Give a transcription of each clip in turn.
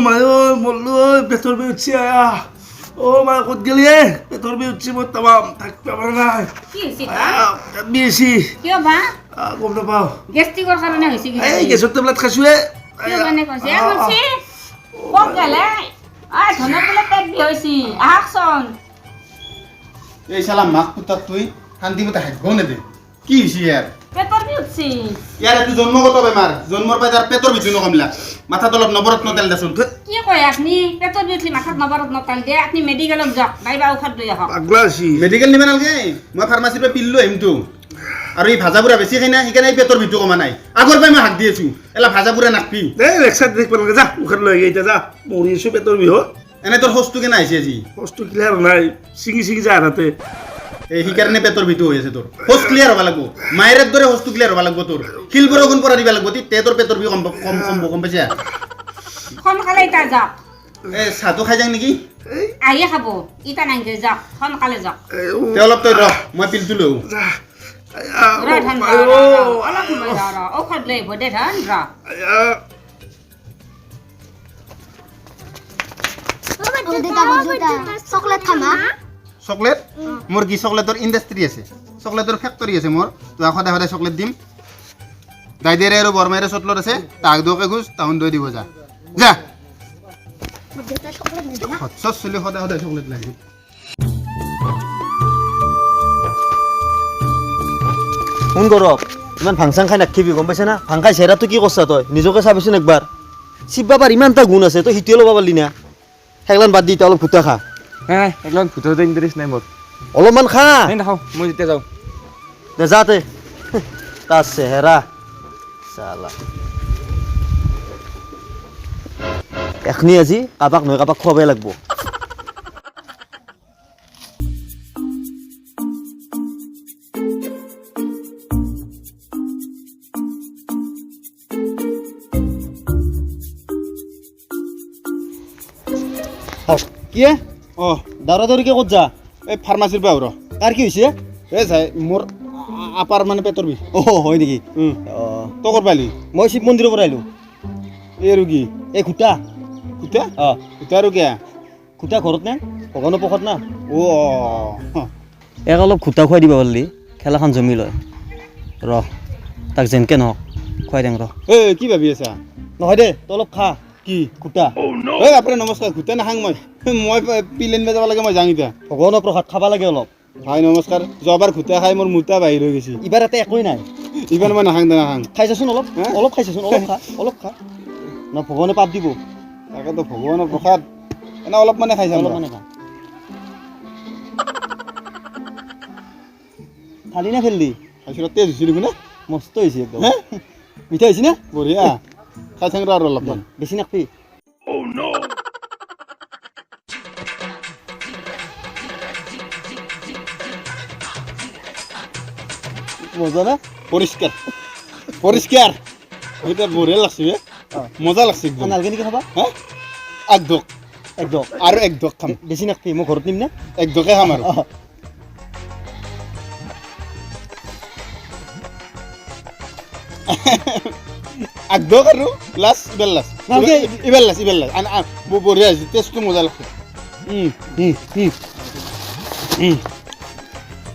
মাই মল্লু পেটৰ বিষ উঠছি আয়া মাই ক'ত গেলি পেটৰ বিষ উঠছি মই তামাম থাকিব পৰা নাই কি হৈছে বিছি কিয় বা গম নাপাওঁ গেষ্টিকৰ কাৰণে হৈছে কি এই গেছৰ টেবলেট খাইছোঁ কিয় মানে কৈছে কৈছে ক'ত গেলে ধনৰ বোলে পেট বিষ হৈছে আহকচোন এই শালা মাক পুতাক তুই শান্তিমতে হাগিব নেদে কি হৈছে ইয়াৰ পেটৰ বিষ উঠছি ইয়াৰ এইটো জন্মগত বেমাৰ জন্মৰ পাই তাৰ পেটৰ ভিতৰত নকমিলা মাথাত অলপ নৱৰত্ন তেল দেচোন কি কয় আপুনি পেটৰ বিষ উঠলি মাথাত নৱৰত্ন তেল দিয়ে আপুনি মেডিকেলত যাওক নাইবা ঔষধ লৈ আহক পাগলা আছি মেডিকেল নিব নালাগে মই ফাৰ্মাচীৰ পৰা পিল লৈ আহিমতো আৰু এই ভাজা বুঢ়া বেছি খাই না সেইকাৰণে এই পেটৰ ভিতৰত কমা নাই আগৰ পৰাই মই হাক দি আছোঁ এলা ভাজা বুঢ়া নাখবি এই লেকচাৰ দেখিব নালাগে যা উখান লৈ আহি এতিয়া যা মৰি আছোঁ পেটৰ বিহত এনে তোৰ শৌচটো কেনে আহিছে আজি বস্তু ক্লিয়াৰ নাই ছিঙি ছিঙি যায় তাতে এই সেইকাৰণে পেটৰ ভিতৰত হৈ আছে তোৰ শৌচ ক্লিয়াৰ হ'ব লাগিব মায়েৰ দৰে শৌচটো ক্লিয়াৰ হ'ব লাগিব তোৰ শিল বৰষুণ পৰা দিব লাগিব তেতিয়া তোৰ পেটৰ বিষ কম পাইছে সোনকালে ইতা যাওক এই চাহটো খাই যাওঁ নেকি আহিয়ে খাব ইতা নাংগে যাওক সোনকালে যাওক তে অলপ তই ৰহ মই পিলটো লৈ ৰ ধান অলপ সময় ৰ ঔষধ লৈ আহিব দে ধান ৰ চকলেট খামা চকলেট মোৰ কি চকলেটৰ ইণ্ডাষ্ট্ৰী আছে চকলেটৰ ফেক্টৰী আছে মোৰ তোক সদায় সদায় চকলেট দিম দাইদেৰে আৰু বৰমাইৰে চকলেট আছে তাক দুকে খোজ তাহোন দৈ দিব যা যা চলি সদায় সদায় চকলেট লাগে ফোন কৰক ইমান ভাং চাং খাই নাখিবি গম পাইছে না ভাং খাই চেহেৰাটো কি কৰছা তই নিজকে চাবিচোন একবাৰ চিববা পাৰ ইমান এটা গুণ আছে তই সিটোৱে ল'ব পাৰলি না সেইগিলান বাদ দি এতিয়া অলপ ভুটা খা নাই একদম ভূততে ইণ্টাৰেষ্ট নাই মোৰ অলপমান খা নাই নাখাওঁ মই যেতিয়া যাওঁ দে যাতে তাৰ চেহেৰা চালা এখনি আজি কাবাক নহয় কাবাক খুৱাবই লাগব কি অঁ দাউৰা দাউৰিকে ক'ত যা এই ফাৰ্মাচীৰ পৰা আৰু কাৰ কি হৈছে এই চাই মোৰ আপাৰ মানে পেটৰ বিষ হয় নেকি তই ক'ত পালি মই শিৱ মন্দিৰৰ পৰা আহিলোঁ এই আৰু কি এই খুটা খুটা অঁ খুটা আৰু কিয়া খুটা ঘৰত নে ভগৱানৰ প্ৰসাদ না অঁ এক অলপ খুটা খুৱাই দিব পাৰিলি খেলাখন জমি লয় ৰহ তাক যেনকে নহওক খুৱাই দিম ৰহ এই কি ভাবি আছা নহয় দে তই অলপ খা কি খুটা এই আপুনি নমস্কাৰ খুটা নাখাং মই পিল আনিব যাব লাগে মই যাওঁ এতিয়া ভগৱানৰ প্ৰসাদ খাব লাগে অলপ ভাই নমস্কাৰ যোৱাবাৰ খুটা খাই মোৰ মোটা বাহিৰ হৈ গৈছে এইবাৰ ইয়াতে একোৱেই নাই ইবাৰ মই নাখাং নাখাং খাই চাচোন অলপ অলপ খাই চাচোন অলপ খা ন ভগৱানে পাপ দিব তাকেতো ভগৱানৰ প্ৰসাদ এনে অলপ মানে খাই চাম অলপ মানে খা খালি না ফেললি খাইছিলোঁ তেজ হৈছিল দেখোন মস্ত হৈছে একদম হে মিঠা হৈছে না বঢ়িয়া খাই চাং আৰু অলপমান বেছি নাখবি মজা না পৰিষ্কাৰ পৰিষ্কাৰ এতিয়া বঢ়িয়া লাগছে মজা লাগছে একদম নালগে নেকি খাবা হা একদক একদম আৰু একদক খাম বেছি নাখবি মই ঘৰত নিম না একদকে খাম আৰু একদক আৰু লাষ্ট ইবাৰ লাষ্ট নালগে। ইবাৰ লাষ্ট বঢ়িয়া হৈছে টেষ্টটো মজা লাগছে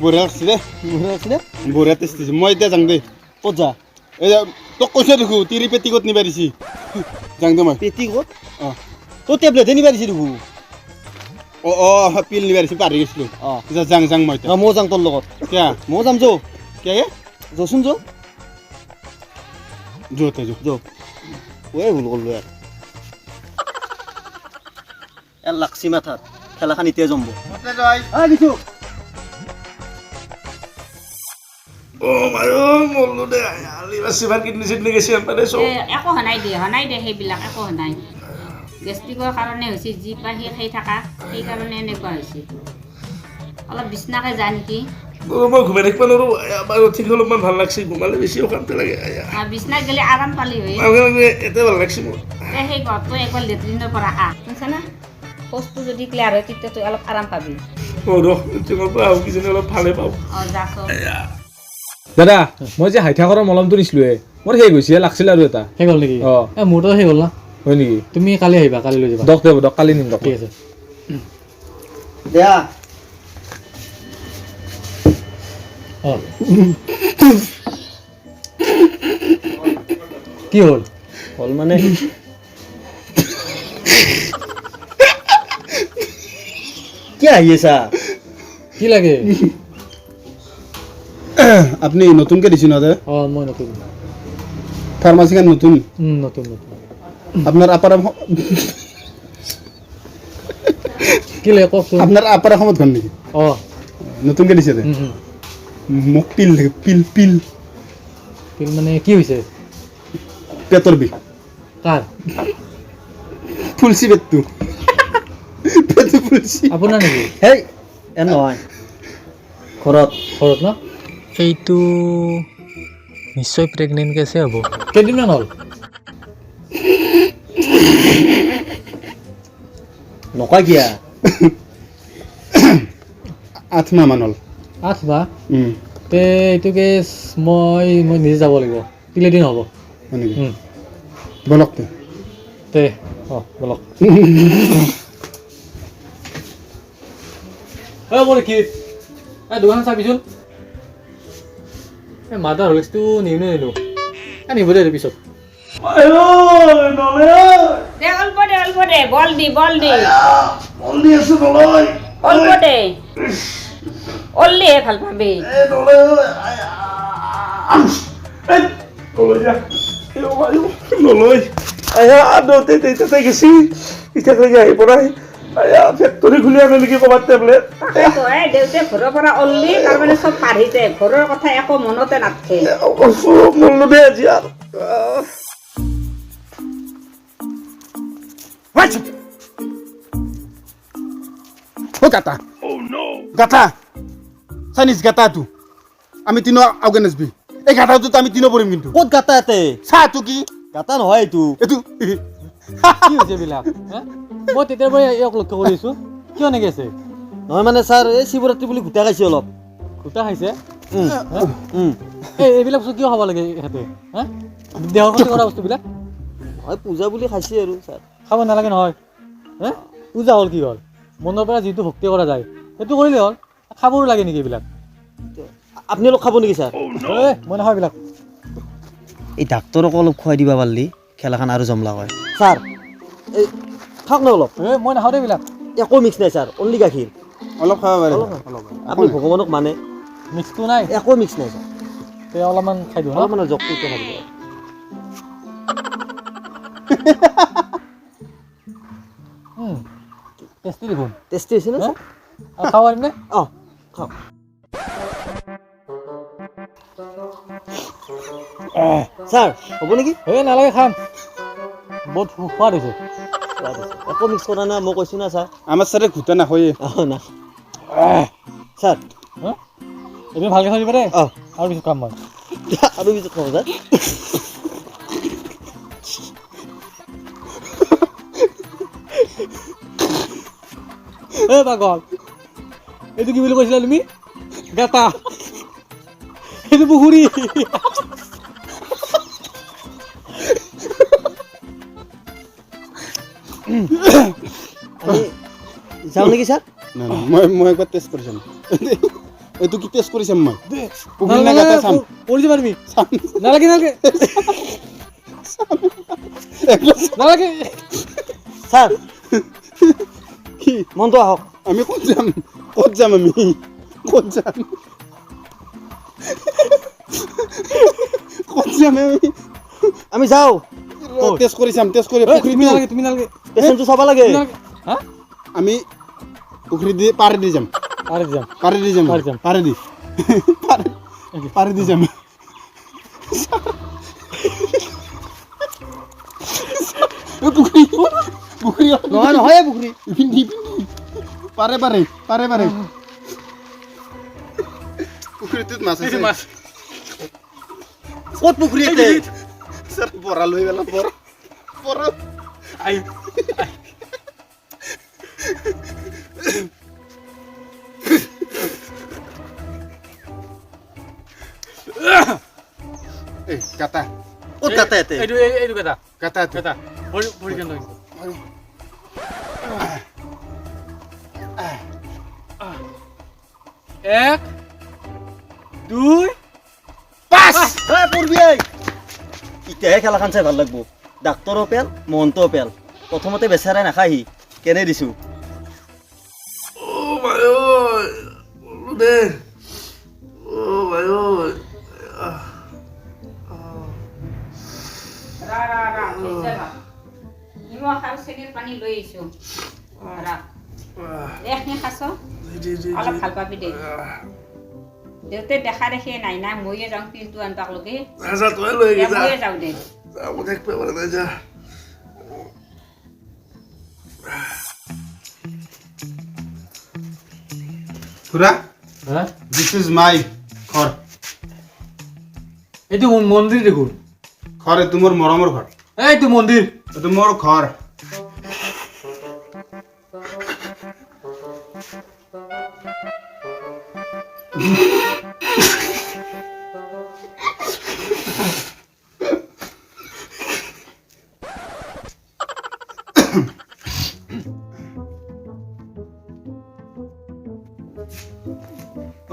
বঢ়িয়া লাগছে দে মজা আছিলে বঢ়িয়া টেষ্ট হৈছে মই এতিয়া যাওঁ দেই ক'ত যা এই তোক কৈছে দেখো তিৰি পেটিকোট নিবা দিছি যাওঁ দে মই পেটি ক'ত অঁ তোৰ টেবলেটহে নিবা দিছি দেখো অঁ পিল নিবা দিছি পাহৰি গৈছিলোঁ অঁ এতিয়া যাওঁ মই এতিয়া ময়ো যাম তোৰ লগত কিয়া ময়ো যাম যৌ কিয়া যচোন যৌ যোতে যো যৌ ঐ ভুল কৰিলোঁ ইয়াৰ লাগছি মাথাত খেলাখন এতিয়া জমব দিছোঁ মাই মল্লু দে চিভাৰ কিডনী চিডনী গেছি এম্পাৰে চব একো হনাই দে সেইবিলাক একো হনাই গেষ্টিকৰ কাৰণে হৈছে যি পাই সেই খাই থকা সেইকাৰণে এনেকুৱা হৈছে অলপ বিচনাকে যায় নেকি মই ঘুমাই থাকিব নোৱাৰোঁ বাৰু ঠিক অলপমান ভাল লাগছে ঘুমালে বেছি অশান্তি লাগে বিচনাত গ'লে আৰাম পালি হয় নালাগে নালাগে এতিয়া ভাল লাগছে মোৰ সেই ঘৰটো একবাৰ লেট্ৰিনৰ পৰা আহ শুনছা না শৌচটো যদি ক্লিয়াৰ হয় তেতিয়া তই অলপ আৰাম পাবি লেট্ৰিনৰ পৰা আহোঁ কিজানি অলপ ভালে পাওঁ অঁ যাচোন দাদা মই যে হাইঠাকৰৰ মলমটো নিছিলোঁ মোৰ শেষ হৈছে লাগছিল আৰু এটা শেষ হ'ল নেকি অঁ মোৰতো শেষ হ'ল না হয় নেকি তুমি কালি আহিবা কালি লৈ যাবা দক দক কালি নিম দক ঠিক আছে দিয়া অ কি হ'ল হ'ল মানে কি আহি আছা কি লাগে আপনি নতুনকে দিছি না যে অ মই নতুন ফার্মাসিখান নতুন নতুন নতুন আপনার আপার কি লাগে কওকচোন আপনার আপার সমত ঘন নাকি অ নতুনকে দিছে যে মোক পিল লাগে পিল পিল পিল মানে কি হৈছে পেটর বিষ কাৰ ফুলছি পেটটো পেটটো ফুলছি আপোনাৰ নেকি হেই এ নহয় ঘৰত ঘৰত ন এইটো নিশ্চয় প্ৰেগনেণ্ট কেছে হ'ব কেইদিনমান হ'ল নকয় কিয়া 8 মাহ মান হল 8 মাহ হয় তে এইটো কেছ মই নিজে যাব লাগিব তিনিদিন হ'ব নেকি উম, বলক তে তে অ বলক বলে কি দোকান চাবিচোন এই মাদাৰ হলিক্সটো নিলো নিব দে পিছত দে অল্প দে বল দি অলদি আছো নলয় অল্প দে অল্লিহে ভাল পাবি নলয় আয়া আদতে তেতে গেছি ইটা থেকে আহি পৰাই আয়া ফেক্টৰী খুলি আনে নেকি ক'ৰবাত টেবলেট তাকেতো দেউতে ঘৰৰ পৰা অল্লি তাৰমানে চব পাহৰি যায় ঘৰৰ কথা একো মনতে নাথাকে মনলো দে আজি আৰু ও গাতা গাতা চাইনিজ গাতা তু আমি তিনো আউগে নাচবি এই গাতাটো তো আমি তিনো পড়িম কিন্তু ক'ত গাতা ইয়াতে চা তু কি গাতা নহয় এইটো এতু কি হৈছে এইবিলাক মই তেতিয়াৰ পৰা ইয়াক লক্ষ্য কৰি আছোঁ কিয় এনেকৈ আছে নহয় মানে ছাৰ এই শিৱৰাত্ৰি বুলি ঘোটা খাইছে অলপ খুটা খাইছে উম। এইবিলাক বস্তু কিয় খাব লাগে ইহঁতে হা দেহৰ ক্ষতি কৰা বস্তুবিলাক হয় পূজা বুলি খাইছে আৰু ছাৰ খাব নালাগে নহয় হে পূজা হ'ল কি হ'ল মনৰ পৰা যিটো ভক্তি কৰা যায় সেইটো কৰিলে হ'ল খাবও লাগে নেকি এইবিলাক আপুনি অলপ খাব নেকি ছাৰ মই নাখাওঁ এইবিলাক এই ডাক্তৰক অলপ খুৱাই দিবা পাৰিলি খেলাখন আৰু জমলা হয় ছাৰ এই খাওক না অলপ মই নাখাওঁ দেই এইবিলাক একো মিক্স নাই ছাৰ অনলি গাখীৰ অলপ খাব পাৰে আপুনি ভগৱানক মানে মিক্সটো নাই একো মিক্স নাই ছাৰ তে অলপমান খাই দিওঁ ন অলপ মানে জগটো খাব টেষ্টি দেখোন টেষ্টি হৈছে নে ছাৰ আৰু খাব পাৰিম নে অঁ খাওক ছাৰ হ'ব নেকি নালাগে খাম বহুত সোৱাদ হৈছে একো মিক্স কৰা নাই মই কৈছোঁ না ছাৰ আমাৰ সাথে ঘুটা না হয়ে অঁ না ছাৰ এদিন ভালকৈ খাই দিবা দেই অঁ আৰু পিছত খাম মই আৰু পিছত খাব ছাৰ পাগল এইটো কি বুলি কৈছিলা তুমি গাটা এইটো পুখুৰী আমি যাওঁ নেকি ছাৰ না না মই একবার টেস্ট করে চাম এতু কি টেস্ট করে চাম মই পুকুরি না গাতা চাম পৰি যাবা তুমি নালাগে নালাগে নালাগে ছাৰ কি মনটো আহক আমি ক'ত যাম আমি ক'ত যাম আমি আমি যাওঁ টেস্ট কৰি চাম টেস্ট কৰি তুমি নালাগে তুমি নালাগে পেচেণ্টটো চাব লাগে হা আমি পুখুৰী দি পাৰ দি যাম আৰে যাম পাৰে দি যাম পাৰে যাম। পাৰে দি পাৰে দি যাম পুখুৰী পুখুৰী নহয় নহয় পুখুৰী পিন্ধি পিন্ধি পাৰে পাৰে পাৰে পাৰে পুখুৰীটোত মাছ আছে ক'ত পুখুৰী আছে স্যার বড়া লই গেল বড় আই এই কাটা ক'ত কাটা ইয়াতে এইটো এইটো কেটা কাটা কেটা ভৰি কেন এক দুই পঢ়বি এতিয়াহে খেলাখন চাই ভাল লাগব ডাক্তৰো পেল মহন্তও পেল প্ৰথমতে বেচাৰাই নাখাহি কেনে দিছোঁ ও ভাই ঐ বলো দে ও ভাই ঐ নিমখ আৰু চেনিৰ পানী লৈ আহিছোঁ এইখিনি খাইছ জি জি অলপ ভাল পাবি দে দেউতাই দেখা দেখি নাই না ময়ে যাওঁ পিলটো আনবাক লগে যা তই লৈ গৈ যা ময়ে যাওঁ দে যা মই দেখ পাব নাই যা খুৰা হা দিছ ইজ মাই ঘৰ এইটো মন্দিৰ দেখোন ঘৰ এইটো মোৰ মৰমৰ ঘৰ এইটো মন্দিৰ এইটো মোৰ ঘৰ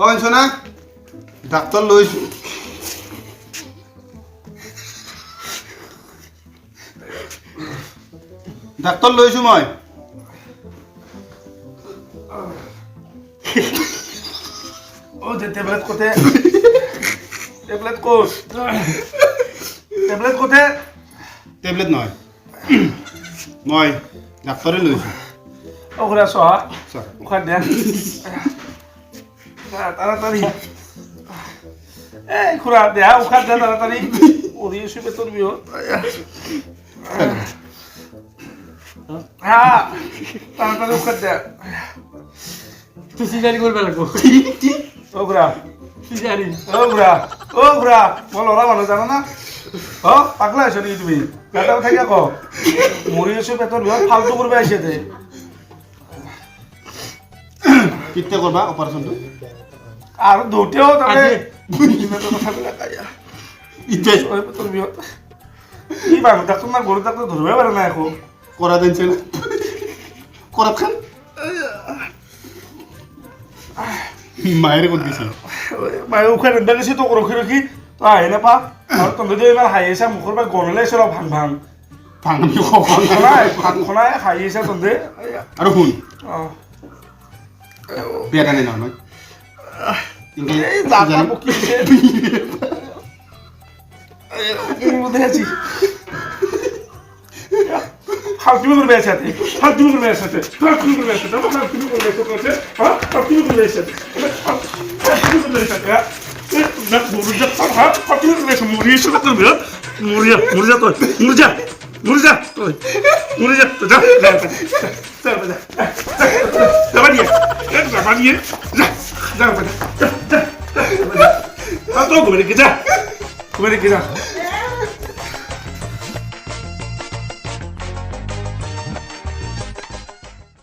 অঞ্চনা ডাক্তৰ লৈছোঁ ডাক্তৰ লৈছোঁ মই ও যে টেবলেট কোতে টেবলেট কোচ টেবলেট কোতে টেবলেট নহয় মই ডাক্তৰে লৈছোঁ ও ঘুরা সহা চা উখান দে তাড়াতাড়ি এই খুড়া দেয়া উখান দে তাড়াতাড়ি ওরে শুবে তোর বিও হ্যাঁ তাড়াতাড়ি উখান দে তুই চিজাৰি কৰিব লাগিব ও ঘুৰা চিজাৰি ও ঘুৰা মই লৰা মানুহ জানো না পাগলা আছো নেকি তুমি গাঁটা থাকি আকৌ মৰি আছো পেটৰ বিহত ফাল্টু কৰিব আহিছে দে কেতিয়া কৰবা অপাৰেশ্যনটো আৰু দুটেও তাতে এতিয়া পেটৰ বিহত কি মানুহ ডাক্তৰ না গৰু ডাক্তৰ ধৰিবই পাৰে নাই আকৌ কৰা দিনছে না কৰাত খান মায়েৰে ক'ত গৈছিল মায়ে উখান আনিব গৈছে তোক ৰখি ৰখি তই আহি নাপা আৰু তহঁতে ইমান হাঁহি আছা মুখৰ পৰা গণ ওলাইছে ৰ ভাং ভাং ভাঙি খনাই ভাং খনাই হাঁহি আছা তহঁতে আৰু শুন অঁ বেয়া কাৰণে নহয় এই দাঁতা পকি দিছে মধ্যে আছি ফালতু করবে সাথে ফালতু করবে সাথে ফালতু করবে সাথে ফালতু করবে সাথে হ্যাঁ ফালতু করবে সাথে ফালতু করবে সাথে না মুরজা হ্যাঁ ফালতু করবে সাথে মুরিয়া সাথে করবে মুরিয়া তো মুরজা তো যা যা তো ঘুরে রেখে যা